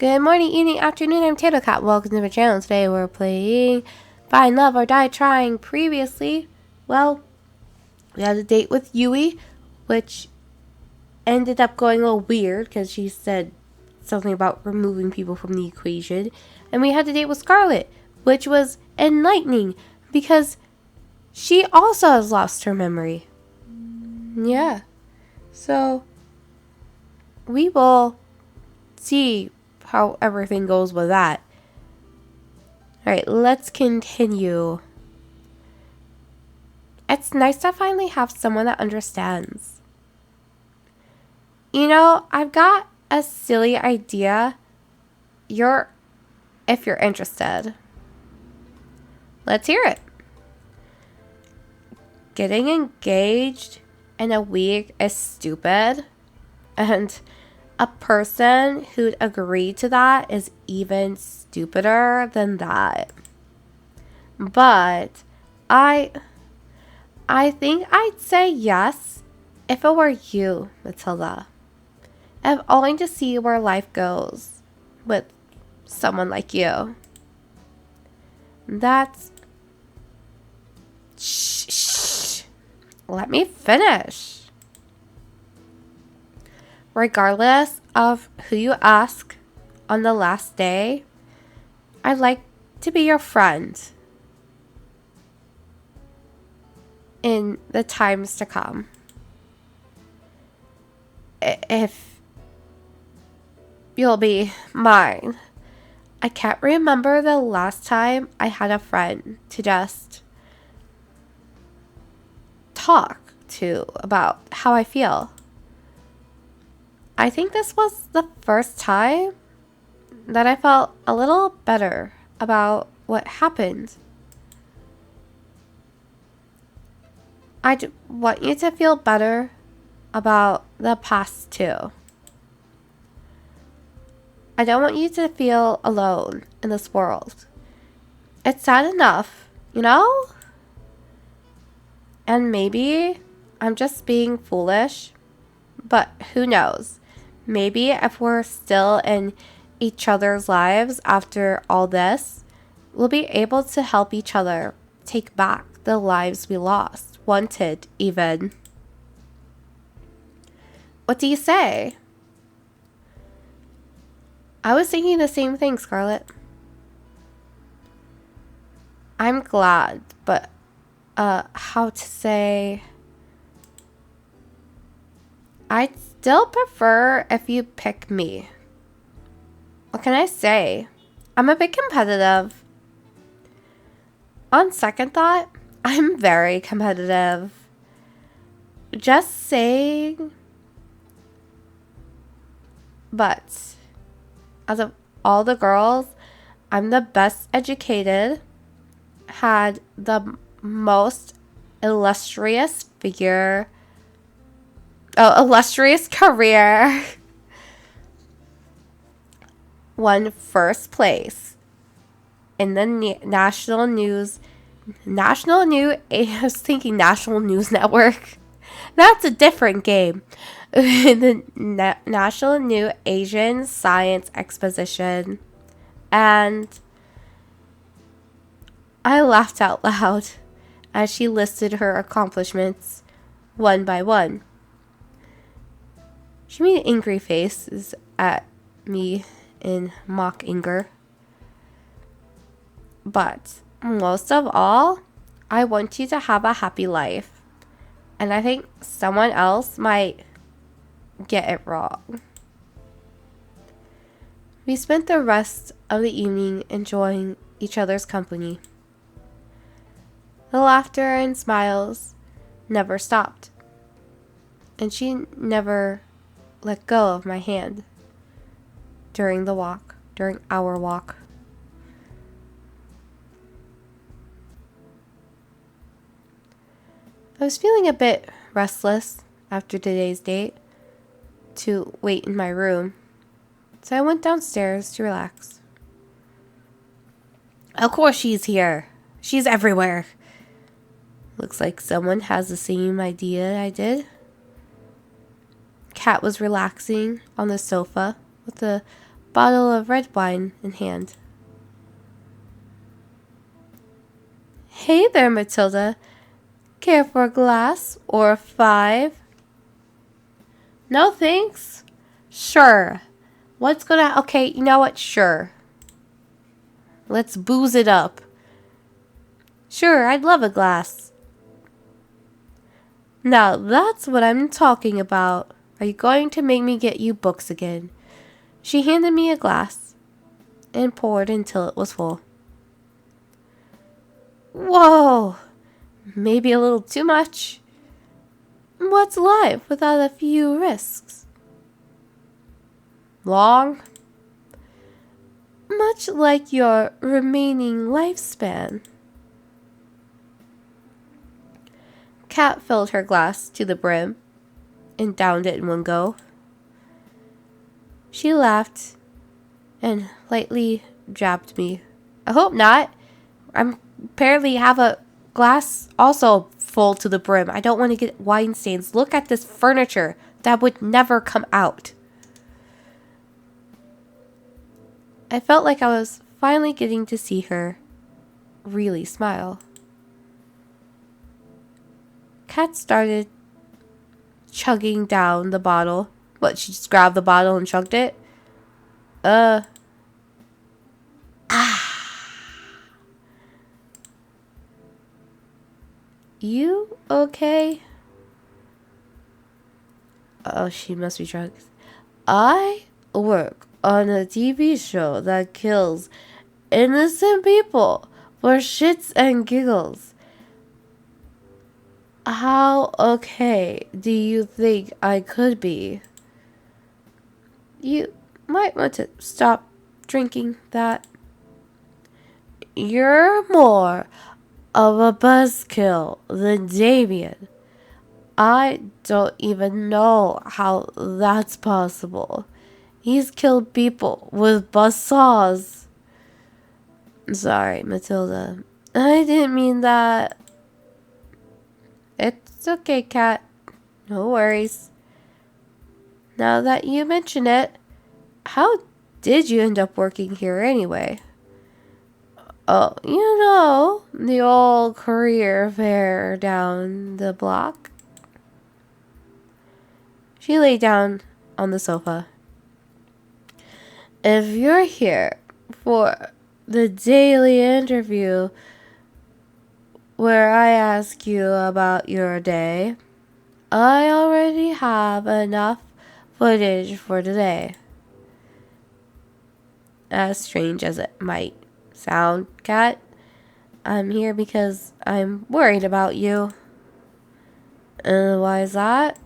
Good morning, evening, afternoon. I'm Tato Cat. Welcome to my channel. Today we're playing Find Love or Die Trying. Previously, well, we had a date with Yui, which ended up going a little weird because she said something about removing people from the equation. And we had a date with Scarlet, which was enlightening because she also has lost her memory. Yeah. So, we will see how everything goes with that. Alright, let's continue. It's nice to finally have someone that understands. You know, I've got a silly idea. If you're interested. Let's hear it. Getting engaged in a week is stupid. And a person who'd agree to that is even stupider than that. But I think I'd say yes if it were you, Matilda. I'm only to see where life goes with someone like you. That's... Shh. Let me finish. Regardless of who you ask on the last day, I'd like to be your friend in the times to come. If you'll be mine. I can't remember the last time I had a friend to just talk to about how I feel. I think this was the first time that I felt a little better about what happened. I want you to feel better about the past too. I don't want you to feel alone in this world. It's sad enough, you know? And maybe I'm just being foolish, but who knows? Maybe if we're still in each other's lives after all this, we'll be able to help each other take back the lives we lost, wanted even. What do you say? I was thinking the same thing, Scarlet. I'm glad, but how to say... I'd still prefer if you pick me. What can I say? I'm a bit competitive. On second thought, I'm very competitive. Just saying. But out of all the girls, I'm the best educated, had the most illustrious career, won first place in the National News Network. That's a different game. In the National New Asian Science Exposition. And I laughed out loud as she listed her accomplishments one by one. She made angry faces at me in mock anger. But most of all, I want you to have a happy life. And I think someone else might get it wrong. We spent the rest of the evening enjoying each other's company. The laughter and smiles never stopped, and she never let go of my hand during our walk. I was feeling a bit restless after today's date to wait in my room, so I went downstairs to relax. Of course she's here. She's everywhere. Looks like someone has the same idea I did. Cat was relaxing on the sofa with a bottle of red wine in hand. Hey there, Matilda. Care for a glass or 5? No thanks. Sure. Okay, you know what? Sure. Let's booze it up. Sure, I'd love a glass. Now that's what I'm talking about. Are you going to make me get you books again? She handed me a glass and poured until it was full. Whoa! Maybe a little too much. What's life without a few risks? Long? Much like your remaining lifespan. Kat filled her glass to the brim and downed it in one go. She laughed and lightly jabbed me. I hope not. I'm apparently have a glass also full to the brim. I don't want to get wine stains. Look at this furniture. That would never come out. I felt like I was finally getting to see her really smile. Kat started chugging down the bottle. What, she just grabbed the bottle and chugged it? You okay? Oh, she must be drunk. I work on a TV show that kills innocent people for shits and giggles. How okay do you think I could be? You might want to stop drinking that. You're more of a buzzkill than Damien. I don't even know how that's possible. He's killed people with buzzsaws. Sorry, Matilda. I didn't mean that. It's okay, Kat. No worries. Now that you mention it, how did you end up working here anyway? Oh, you know, the old career fair down the block. She lay down on the sofa. If you're here for the daily interview where I ask you about your day, I already have enough footage for today. As strange as it might sound, Kat, I'm here because I'm worried about you. And why is that?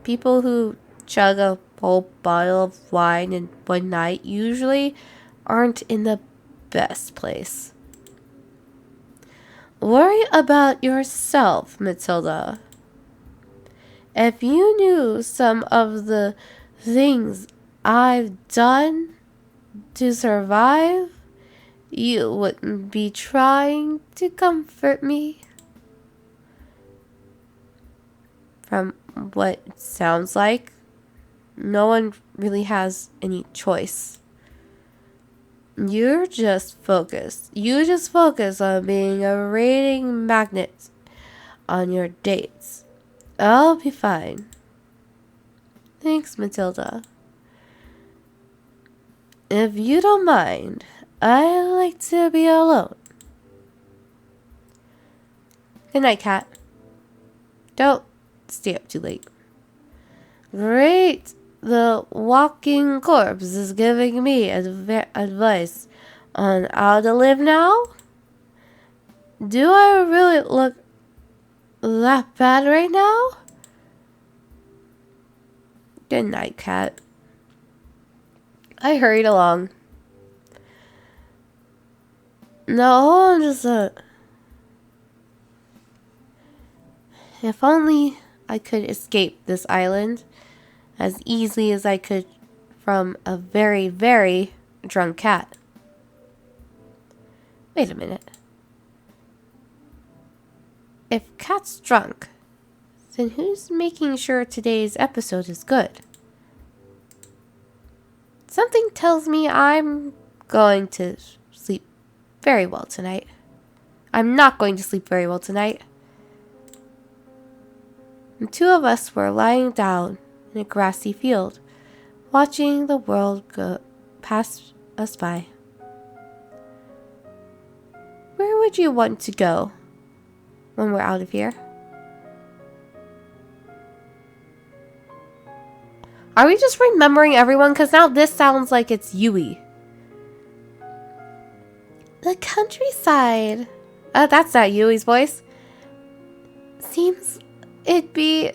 People who chug a whole bottle of wine in one night usually aren't in the best place. Worry about yourself, Matilda. If you knew some of the things I've done to survive, you wouldn't be trying to comfort me. From what it sounds like, no one really has any choice. You just focus on being a rating magnet on your dates. I'll be fine. Thanks, Matilda. If you don't mind, I like to be alone. Good night, Kat. Don't stay up too late. Great. The walking corpse is giving me advice on how to live now? Do I really look that bad right now? Good night, Kat. I hurried along. No, hold on just a... If only I could escape this island as easily as I could from a very, very drunk cat. Wait a minute. If Kat's drunk, then who's making sure today's episode is good? Something tells me I'm going to sleep very well tonight. I'm not going to sleep very well tonight. The two of us were lying down in a grassy field, watching the world go pass us by. Where would you want to go when we're out of here? Are we just remembering everyone? Because now this sounds like it's Yui. The countryside. That's not Yui's voice. Seems it'd be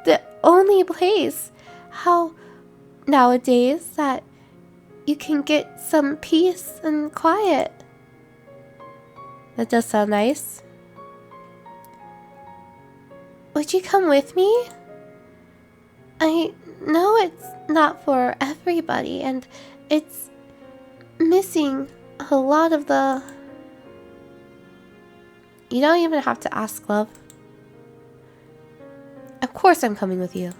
the only place. How nowadays that you can get some peace and quiet. That does sound nice. Would you come with me? I know it's not for everybody, and it's missing a lot of the... You don't even have to ask, love. Of course I'm coming with you.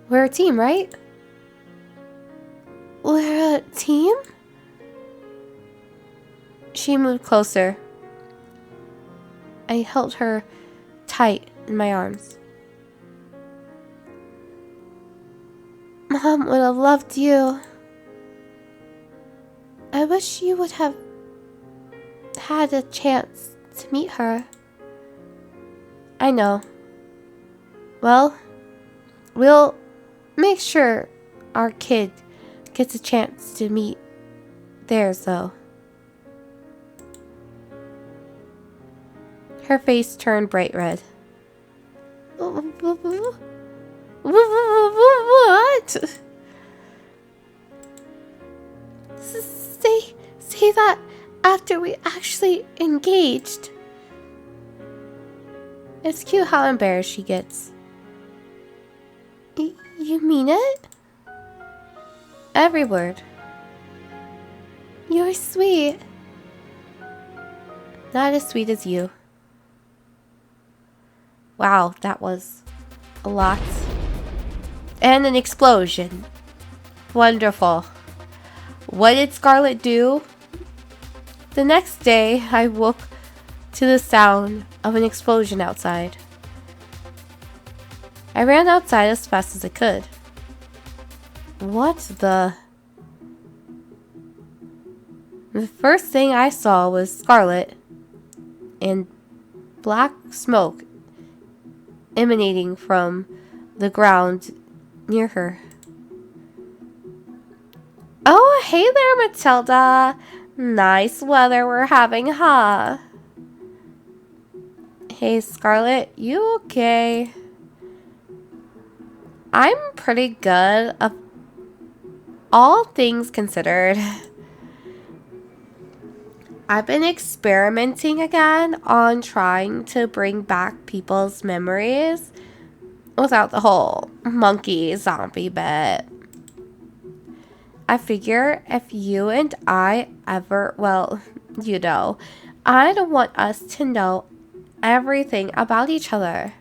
We're a team, right? We're a team? She moved closer. I held her tight in my arms. Mom would have loved you. I wish you would have had a chance to meet her. I know. Well, we'll make sure our kid gets a chance to meet theirs, though. Her face turned bright red. What? Say that after we actually engaged. It's cute how embarrassed she gets. You mean it? Every word. You're sweet. Not as sweet as you. Wow, that was a lot. And an explosion. Wonderful. What did Scarlet do? The next day, I woke to the sound of an explosion outside. I ran outside as fast as I could. What the... The first thing I saw was Scarlet and black smoke emanating from the ground near her. Oh, hey there, Matilda. Nice weather we're having, huh? Hey, Scarlet, you okay? I'm pretty good, of all things considered. I've been experimenting again on trying to bring back people's memories without the whole monkey zombie bit. I figure if you and I ever, well, you know, I don't want us to know everything about each other.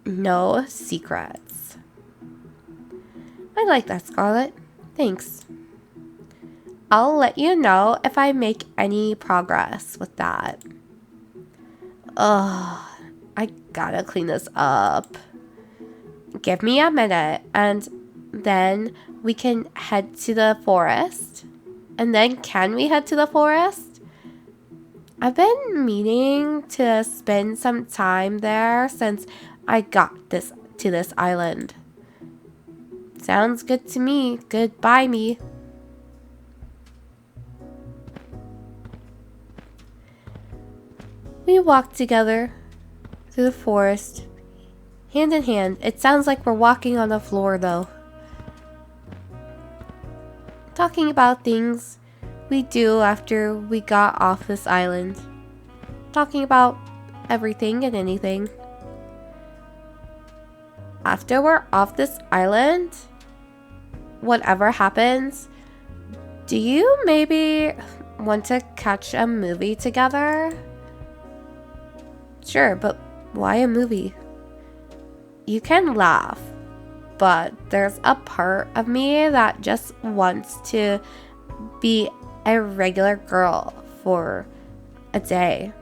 No secrets. I like that, Scarlet. Thanks. I'll let you know if I make any progress with that. Ugh, I gotta clean this up. Give me a minute, and then we can head to the forest. And then can we head to the forest? I've been meaning to spend some time there since I got to this island. Sounds good to me. Goodbye, me. We walked together through the forest, hand in hand. It sounds like we're walking on the floor, though. Talking about things we do after we got off this island. Talking about everything and anything. After we're off this island, whatever happens, do you maybe want to catch a movie together? Sure, but why a movie? You can laugh, but there's a part of me that just wants to be a regular girl for a day.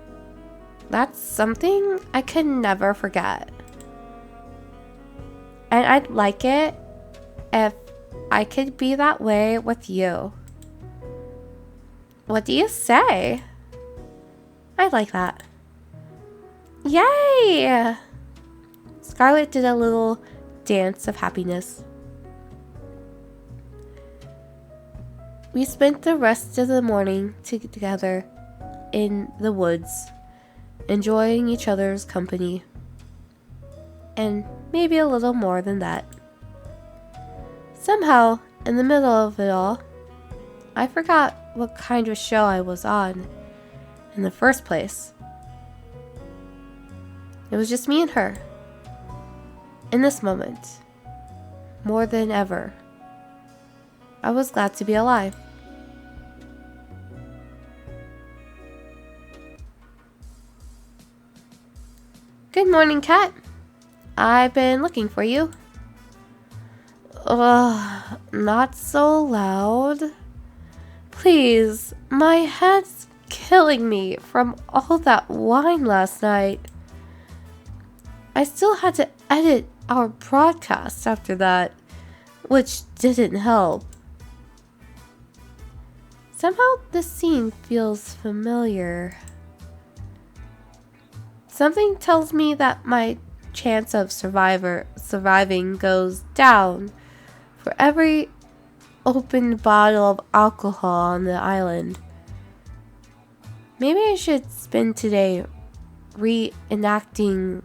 That's something I could never forget. And I'd like it if I could be that way with you. What do you say? I'd like that. Yay! Scarlett did a little dance of happiness. We spent the rest of the morning together in the woods, enjoying each other's company. And maybe a little more than that. Somehow, in the middle of it all, I forgot what kind of show I was on in the first place. It was just me and her. In this moment, more than ever, I was glad to be alive. Good morning, Cat. I've been looking for you. Ugh, not so loud. Please, my head's killing me from all that wine last night. I still had to edit our broadcast after that, which didn't help. Somehow this scene feels familiar. Something tells me that my chance of surviving goes down for every open bottle of alcohol on the island. Maybe I should spend today reenacting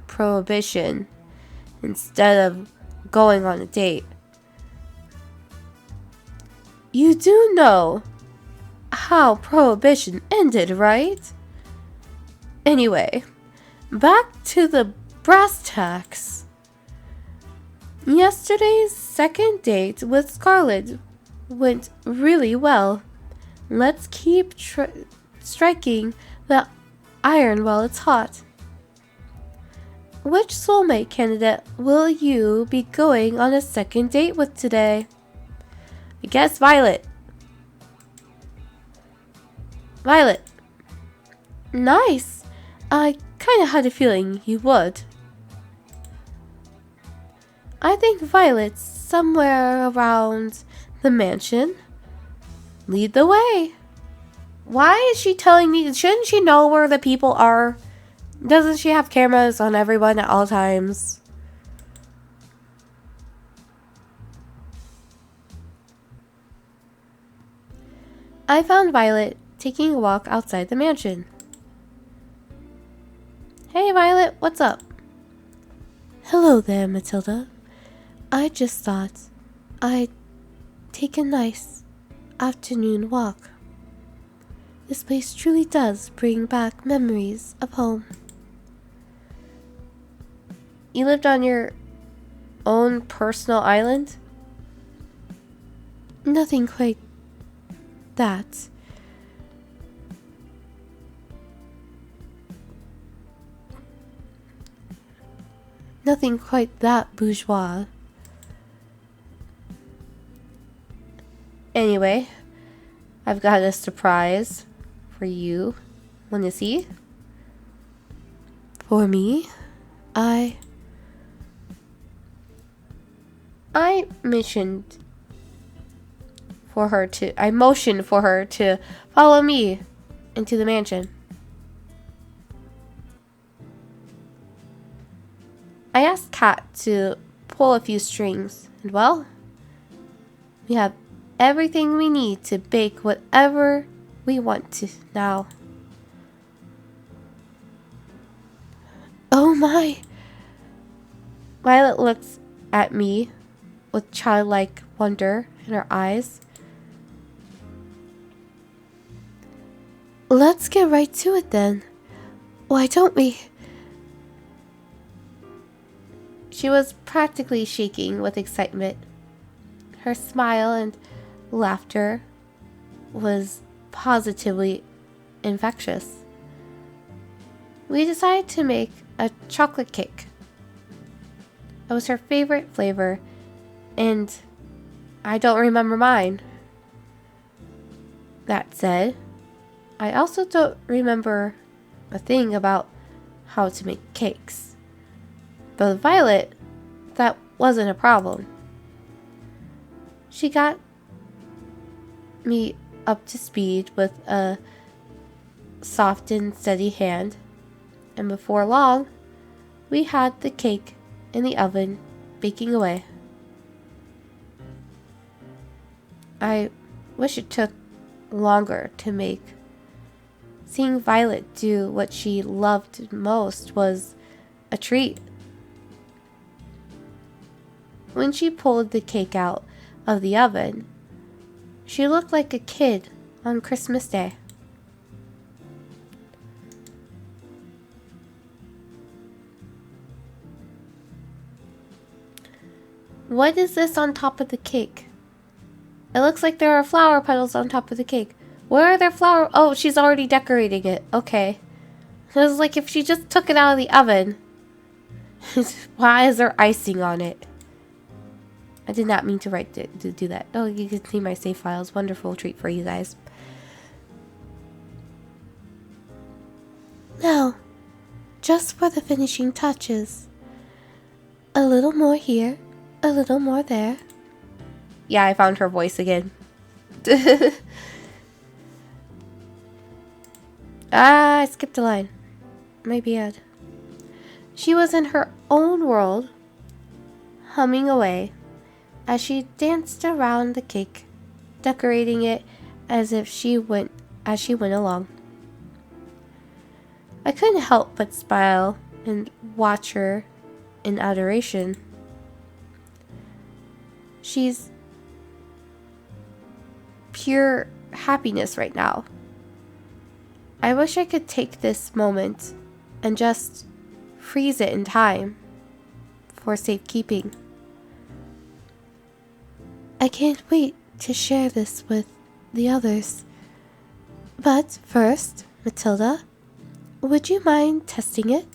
Prohibition instead of going on a date. You do know how Prohibition ended, right? Anyway, back to the brass tacks. Yesterday's second date with Scarlett went really well. Let's keep striking the iron while it's hot. Which soulmate candidate will you be going on a second date with today? I guess Violet. Violet. Nice. I kind of had a feeling you would. I think Violet's somewhere around the mansion. Lead the way. Why is she telling me? Shouldn't she know where the people are? Doesn't she have cameras on everyone at all times? I found Violet taking a walk outside the mansion. Hey Violet, what's up? Hello there, Matilda. I just thought I'd take a nice afternoon walk. This place truly does bring back memories of home. You lived on your own personal island? Nothing quite that. Nothing quite that bourgeois. Anyway, I've got a surprise for you. Want to see? For me? I motioned for her to follow me into the mansion. I asked Kat to pull a few strings, and well, we have everything we need to bake whatever we want to now. Oh my! Violet looks at me with childlike wonder in her eyes. Let's get right to it then. Why don't we? She was practically shaking with excitement. Her smile and laughter was positively infectious. We decided to make a chocolate cake. It was her favorite flavor, and I don't remember mine. That said, I also don't remember a thing about how to make cakes. But with Violet, that wasn't a problem. She got me up to speed with a soft and steady hand, and before long, we had the cake in the oven baking away. I wish it took longer to make. Seeing Violet do what she loved most was a treat. When she pulled the cake out of the oven, she looked like a kid on Christmas Day. What is this on top of the cake? It looks like there are flower petals on top of the cake. Where are their flower? Oh, she's already decorating it. Okay. It was like if she just took it out of the oven. Why is there icing on it? I did not mean to do that. Oh, you can see my save files. Wonderful treat for you guys. Now, just for the finishing touches. A little more here, a little more there. Yeah, I found her voice again. I skipped a line. My bad. She was in her own world, humming away, as she danced around the cake, decorating it as she went along. I couldn't help but smile and watch her in adoration. She's pure happiness right now. I wish I could take this moment and just freeze it in time for safekeeping. I can't wait to share this with the others. But first, Matilda, would you mind testing it?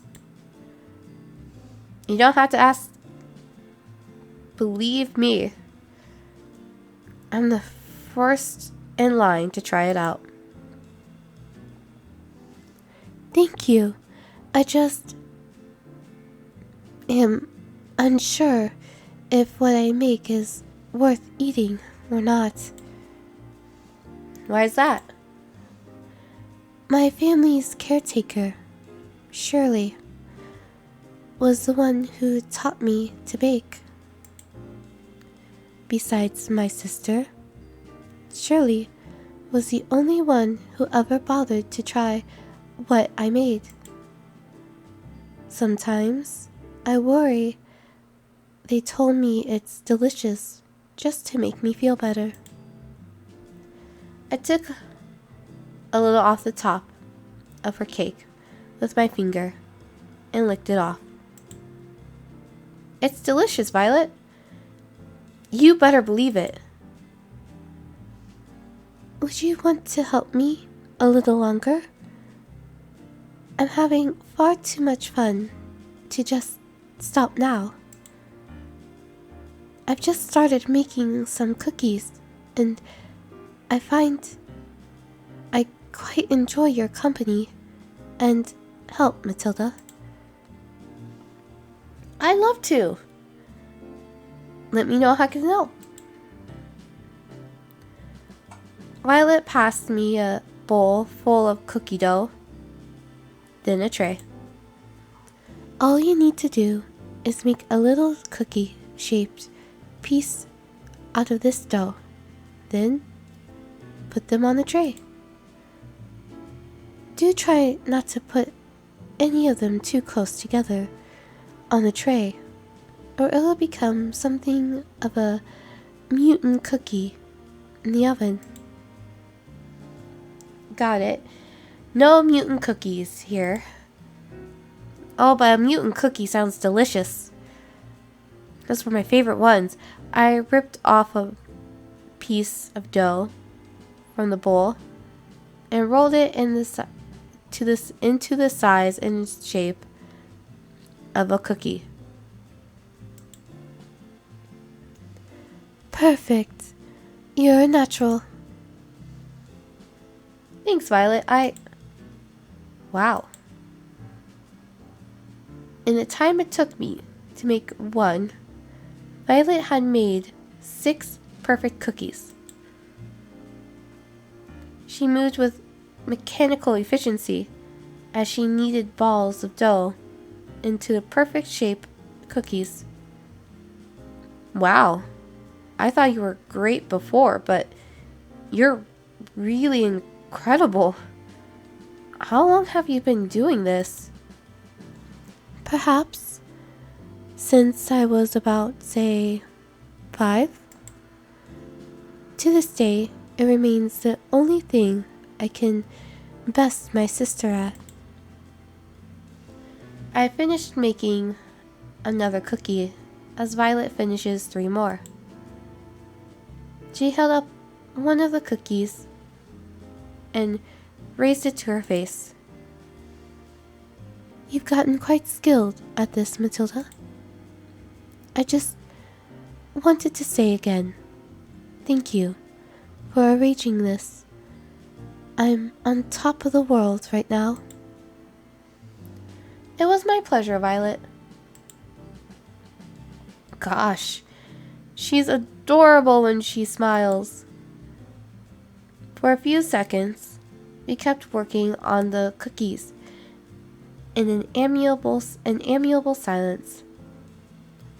You don't have to ask. Believe me, I'm the first in line to try it out. Thank you. I just am unsure if what I make is worth eating or not. Why is that? My family's caretaker, Shirley, was the one who taught me to bake. Besides my sister, Shirley was the only one who ever bothered to try what I made. Sometimes I worry they told me it's delicious just to make me feel better. I took a little off the top of her cake with my finger and licked it off. It's delicious, Violet. You better believe it. Would you want to help me a little longer? I'm having far too much fun to just stop now. I've just started making some cookies, and I find I quite enjoy your company and help, Matilda. I'd love to. Let me know how I can help. Violet passed me a bowl full of cookie dough, then a tray. All you need to do is make a little cookie-shaped piece out of this dough. Then put them on the tray. Do try not to put any of them too close together on the tray, or it'll become something of a mutant cookie in the oven. Got it. No mutant cookies here. Oh, but a mutant cookie sounds delicious. Those were my favorite ones. I ripped off a piece of dough from the bowl and rolled it into the size and shape of a cookie. Perfect. You're a natural. Thanks, Violet. Wow. In the time it took me to make one, Violet had made 6 perfect cookies. She moved with mechanical efficiency as she kneaded balls of dough into the perfect shape cookies. Wow. I thought you were great before, but you're really incredible. How long have you been doing this? Perhaps since I was about, say, 5. To this day, it remains the only thing I can best my sister at. I finished making another cookie as Violet finishes 3 more. She held up one of the cookies and raised it to her face. You've gotten quite skilled at this, Matilda. I just wanted to say again, thank you for arranging this. I'm on top of the world right now. It was my pleasure, Violet. Gosh, she's adorable when she smiles. For a few seconds, we kept working on the cookies in an amiable silence.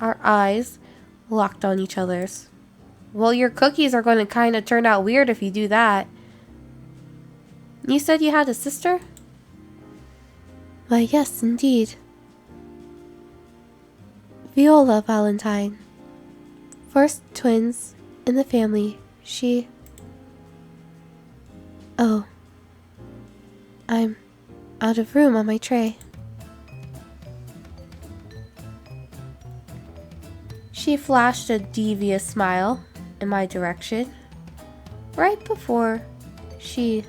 Our eyes locked on each other's. Well, your cookies are going to kind of turn out weird if you do that. You said you had a sister? Why, yes, indeed. Viola Valentine. First twins in the family. She... Oh. I'm out of room on my tray. She flashed a devious smile in my direction, right before she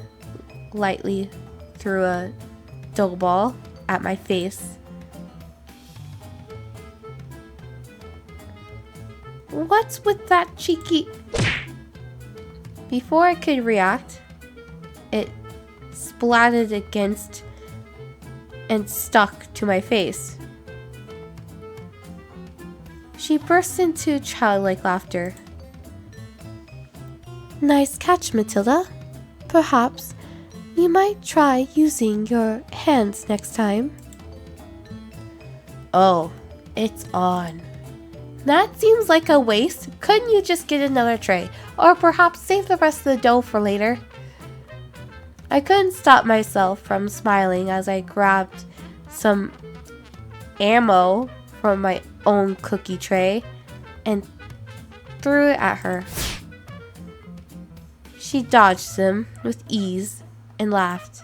lightly threw a dough ball at my face. What's with that cheeky... Before I could react, it splatted against and stuck to my face. She burst into childlike laughter. Nice catch, Matilda. Perhaps you might try using your hands next time. Oh, it's on. That seems like a waste. Couldn't you just get another tray? Or perhaps save the rest of the dough for later? I couldn't stop myself from smiling as I grabbed some ammo from my own cookie tray and threw it at her. She dodged them with ease and laughed.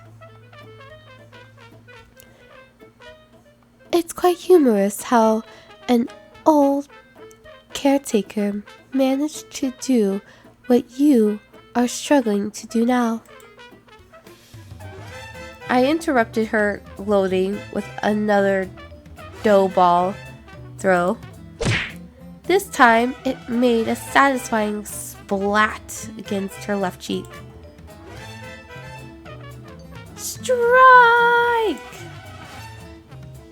It's quite humorous how an old caretaker managed to do what you are struggling to do now. I interrupted her loading with another dough ball throw. This time, it made a satisfying splat against her left cheek. Strike!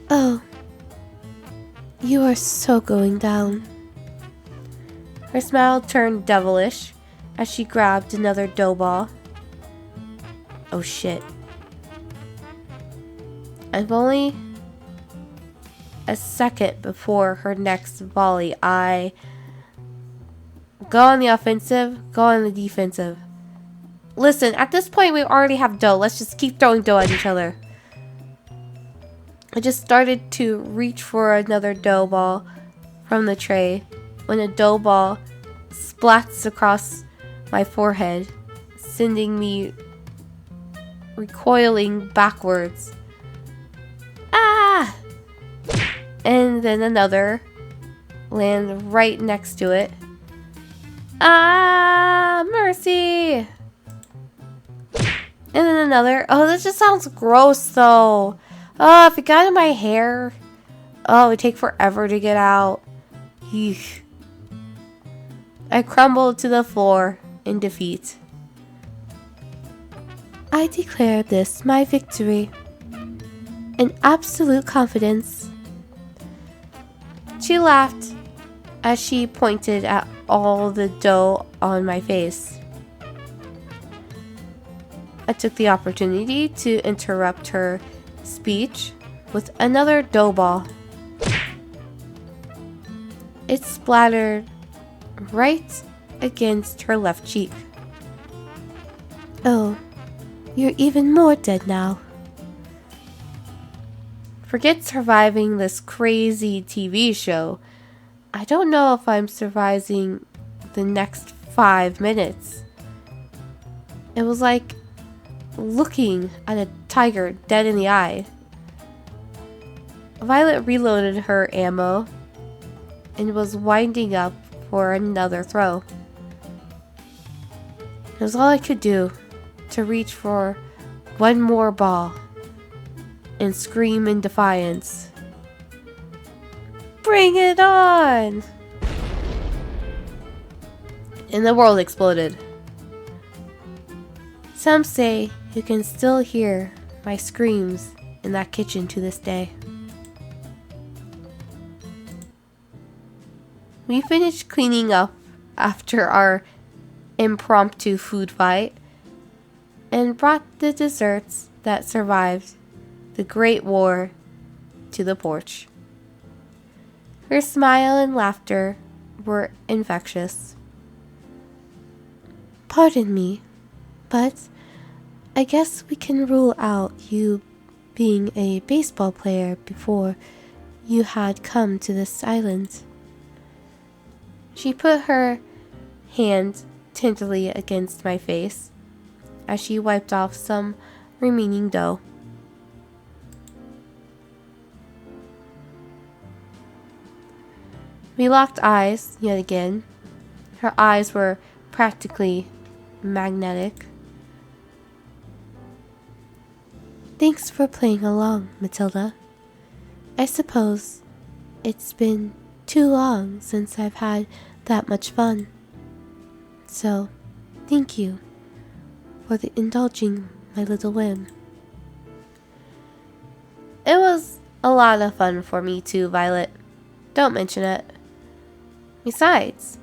Oh, you are so going down. Her smile turned devilish as she grabbed another dough ball. Oh shit. I've only a second before her next volley. I go on the offensive, go on the defensive. Listen, at this point we already have dough. Let's just keep throwing dough at each other. I just started to reach for another dough ball from the tray when a dough ball splats across my forehead, sending me recoiling backwards. Ah! And then another land right next to it. Ah, mercy! And then another. Oh, this just sounds gross though. Oh, if it got in my hair. Oh, it would take forever to get out. Eesh. I crumbled to the floor in defeat. I declare this my victory. In absolute confidence. She laughed as she pointed at all the dough on my face. I took the opportunity to interrupt her speech with another dough ball. It splattered right against her left cheek. Oh, you're even more dead now. Forget surviving this crazy TV show. I don't know if I'm surviving the next 5 minutes. It was like looking at a tiger dead in the eye. Violet reloaded her ammo and was winding up for another throw. It was all I could do to reach for one more ball and scream in defiance. Bring it on! And the world exploded. Some say you can still hear my screams in that kitchen to this day. We finished cleaning up after our impromptu food fight and brought the desserts that survived the Great War to the porch. Her smile and laughter were infectious. Pardon me, but I guess we can rule out you being a baseball player before you had come to this island. She put her hand tenderly against my face as she wiped off some remaining dough. We locked eyes yet again. Her eyes were practically magnetic. Thanks for playing along, Matilda. I suppose it's been too long since I've had that much fun. So, thank you for indulging my little whim. It was a lot of fun for me too, Violet. Don't mention it. Besides,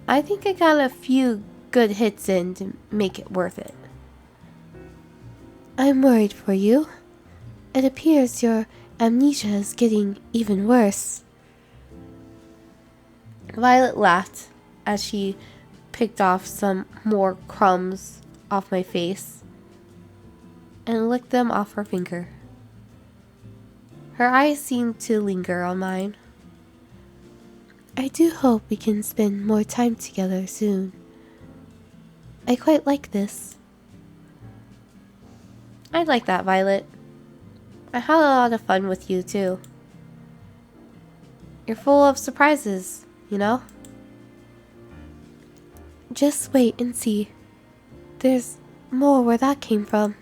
I think I got a few good hits in to make it worth it. I'm worried for you. It appears your amnesia is getting even worse. Violet laughed as she picked off some more crumbs off my face and licked them off her finger. Her eyes seemed to linger on mine. I do hope we can spend more time together soon. I quite like this. I'd like that, Violet. I had a lot of fun with you, too. You're full of surprises, you know? Just wait and see. There's more where that came from.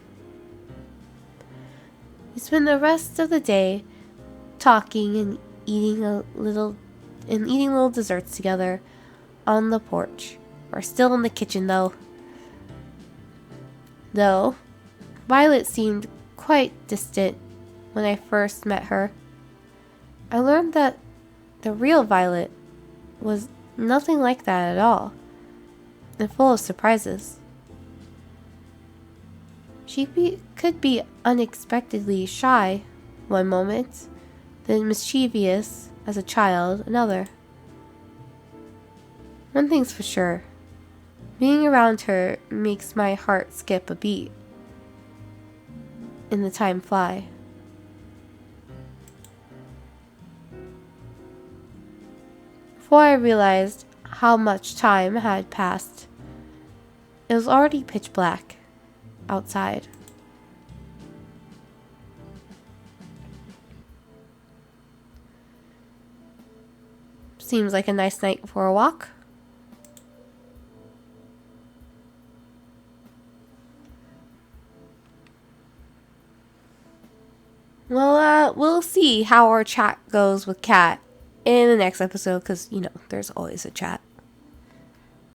We spent the rest of the day talking and eating little desserts together on the porch. We're still in the kitchen though. Violet seemed quite distant when I first met her. I learned that the real Violet was nothing like that at all, and full of surprises. She could be unexpectedly shy one moment, then mischievous as a child another. One thing's for sure, being around her makes my heart skip a beat and the time fly. Before I realized how much time had passed, it was already pitch black outside. Seems like a nice night for a walk. Well, we'll see how our chat goes with Kat in the next episode, because, there's always a chat.